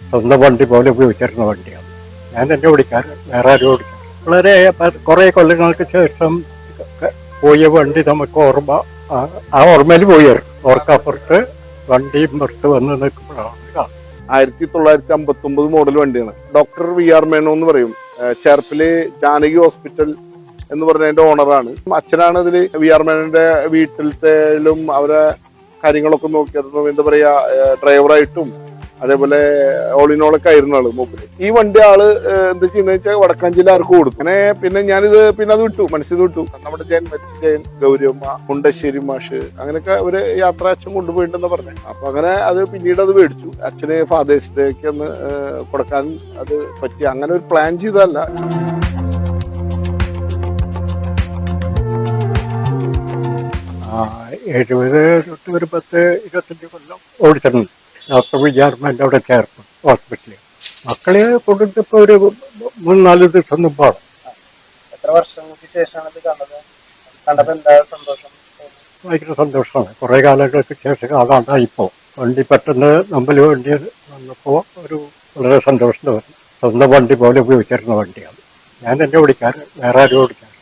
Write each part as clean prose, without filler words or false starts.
സ്വന്തം വണ്ടി പോലെ ഉപയോഗിച്ചിരുന്ന വണ്ടിയാണ്. ഞാൻ എൻ്റെ ഓടിക്കാറ്, വേറെ ആരും ഓടിക്കാറ്. വളരെ കുറേ കൊല്ലങ്ങൾക്ക് ശേഷം പോയ വണ്ടി നമുക്ക് ഓർമ്മ, ആ ഓർമ്മയിൽ പോയായിരുന്നു. ഓർക്കപ്പുറത്ത് വണ്ടി പുറത്ത് വന്ന് നിൽക്കുമ്പോഴാണ്. 1959 മോഡൽ വണ്ടിയാണ്. ഡോക്ടർ VR മേനോ എന്ന് പറയും. ചേർപ്പില് ജാനകി ഹോസ്പിറ്റൽ എന്ന് പറഞ്ഞതിന്റെ ഓണറാണ്. അച്ഛനാണ് ഇതിൽ VR മേനോന്റെ വീട്ടിലത്തേലും അവരെ കാര്യങ്ങളൊക്കെ നോക്കിയിരുന്നു. എന്താ പറയാ, ഡ്രൈവറായിട്ടും അതേപോലെ ഓളിനോളൊക്കെ ആയിരുന്നു ആള് മൂപ്പര്. ഈ വണ്ടി ആള് എന്താ ചെയ്യുന്ന വെച്ചാൽ വടക്കാഞ്ചേരി ആർക്ക് കൊടുക്കും. അങ്ങനെ പിന്നെ ഞാനിത് പിന്നെ അത് വിട്ടു, മനസ്സിൽ വിട്ടു. നമ്മുടെ ജയൻ ഗൗരിയമ്മ, മുണ്ടശ്ശേരി മാഷ്, അങ്ങനെയൊക്കെ ഒരു യാത്ര അച്ഛൻ കൊണ്ടുപോയിട്ടുണ്ടെന്ന് പറഞ്ഞു. അപ്പൊ അങ്ങനെ അത് പിന്നീട് അത് മേടിച്ചു. അച്ഛന് ഫാദേഴ്സ് ഡേക്ക് ഒന്ന് കൊടുക്കാൻ അത് പറ്റി. അങ്ങനെ ഒരു പ്ലാൻ ചെയ്തതല്ല. ഒരു 10-25 കൊല്ലം ഓടിച്ചിട്ടുണ്ട്. ഡോക്ടർ VR മേനോന്റെ അവിടെ ചേർപ്പ് ഹോസ്പിറ്റലിൽ. മക്കളെ കൊണ്ടിട്ടിപ്പോ ഒരു 3-4 ദിവസം മുമ്പാണ്. എത്ര വർഷങ്ങൾക്ക് ശേഷമാണ് കണ്ടത്? എന്താ സന്തോഷം? ഭയങ്കര സന്തോഷമാണ്. കുറെ കാലങ്ങൾക്ക് ശേഷം അതാണ് ഇപ്പോ വണ്ടി പെട്ടെന്ന് മുമ്പിൽ വണ്ടി വന്നപ്പോ ഒരു വളരെ സന്തോഷം തോന്നി. സ്വന്തം വണ്ടി പോലെ ഉപയോഗിച്ചിരുന്ന വണ്ടിയാണ്. ഞാൻ എൻ്റെ ഓടിക്കാറ്, വേറെ ആരും ഓടിക്കാറ്.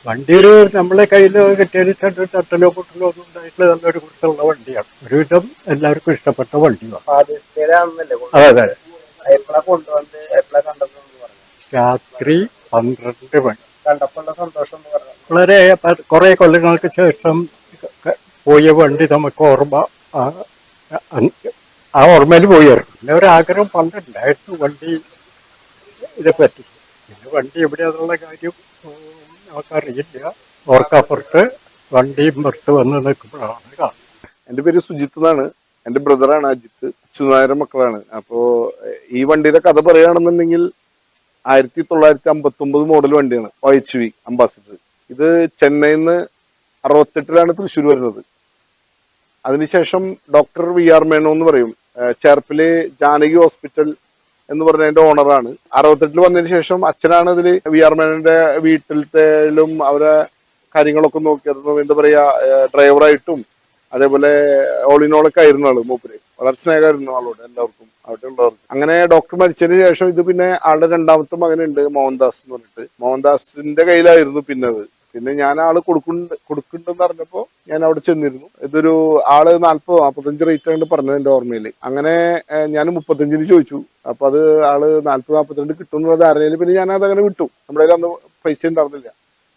വണ്ടി ഒരു നമ്മളെ കയ്യിൽ കിട്ടിയതിന് തട്ടലോ പൊട്ടലോ ഒന്നും ഉണ്ടായിട്ടുള്ള നല്ലൊരു കുറിച്ചുള്ള വണ്ടിയാണ്. ഒരുവിധം എല്ലാവർക്കും ഇഷ്ടപ്പെട്ട വണ്ടിയാണ്. അതെ. രാത്രി 12 മണി. വളരെ കുറെ കൊല്ലങ്ങൾക്ക് ശേഷം പോയ വണ്ടി നമുക്ക് ഓർമ്മ, ആ ഓർമ്മയിൽ പോയായിരുന്നു. പിന്നെ ഒരാഗ്രഹം പണ്ടുണ്ടായിരുന്നു വണ്ടി ഇതേപ്പറ്റി. പിന്നെ വണ്ടി എവിടെയാന്നുള്ള കാര്യം നമുക്കറിയില്ല. ഓർക്കപ്പുറത്ത് വണ്ടി പുറത്ത് വന്ന് നിൽക്കുമ്പോഴാണ് കാണുന്നത്. എന്റെ പേര് സുജിത്ത് എന്നാണ്. എന്റെ ബ്രദറാണ് അജിത്ത്. സുനായര മക്കളാണ്. അപ്പോ ഈ വണ്ടിയുടെ കഥ പറയുകയാണെന്നുണ്ടെങ്കിൽ 1959 മോഡൽ വണ്ടിയാണ്. OHV ambassador. ഇത് ചെന്നൈയിൽ നിന്ന് 68 തൃശ്ശൂർ വരുന്നത്. അതിനുശേഷം ഡോക്ടർ VR മേനോ എന്ന് പറയും. ചേർപ്പില് ജാനകി ഹോസ്പിറ്റൽ എന്ന് പറഞ്ഞതിന്റെ ഓണറാണ്. 68 വന്നതിന് ശേഷം അച്ഛനാണ് ഇതിൽ VR മേനോന്റെ വീട്ടിലത്തേലും അവരെ കാര്യങ്ങളൊക്കെ നോക്കിയിരുന്നു. എന്താ പറയാ, ഡ്രൈവറായിട്ടും അതേപോലെ ഓളിനോളൊക്കെ ആയിരുന്നു ആള് മൂപ്പര്. വളരെ സ്നേഹമായിരുന്നു ആളോട്, എല്ലാവർക്കും അവിടെ ഉള്ളവർക്ക്. അങ്ങനെ ഡോക്ടർ മരിച്ചതിന് ശേഷം ഇത് പിന്നെ ആളുടെ രണ്ടാമത്തെ മകനുണ്ട്, മോഹൻദാസ് എന്ന് പറഞ്ഞിട്ട്. മോഹൻദാസിന്റെ കയ്യിലായിരുന്നു പിന്നെ അത്. പിന്നെ ഞാൻ ആള് കൊടുക്കുന്നുണ്ടെന്ന് അറിഞ്ഞപ്പോ ഞാൻ അവിടെ ചെന്നിരുന്നു. ഇതൊരു ആള് 40-45 റേറ്റ് ആണ് പറഞ്ഞത് എന്റെ ഓർമ്മയില്. അങ്ങനെ ഞാൻ 35 ചോദിച്ചു. അപ്പൊ അത് ആള് 40-42 കിട്ടും എന്നുള്ളത് അറിഞ്ഞതിൽ പിന്നെ ഞാൻ അതങ്ങനെ വിട്ടു. നമ്മുടെ കയ്യിൽ അന്ന് പൈസ ഉണ്ടായിരുന്നില്ല,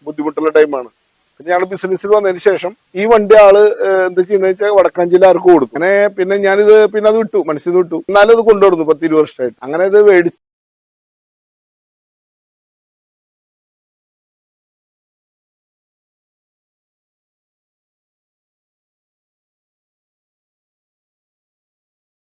ബുദ്ധിമുട്ടുള്ള ടൈമാണ്. പിന്നെ ഞങ്ങൾ ബിസിനസ്സിൽ വന്നതിന് ശേഷം ഈ വണ്ടി ആള് എന്താ ചെയ്യുന്ന വെച്ചാൽ വടക്കാഞ്ചേരി ആർക്ക് കൊടുക്കും. അങ്ങനെ പിന്നെ ഞാനിത് പിന്നെ അത് വിട്ടു, മനസ്സിൽ വിട്ടു. എന്നാലും അത് കൊണ്ടുവരുന്നു 10-20 വർഷമായിട്ട്. അങ്ങനെ ഇത് മേടിച്ചു.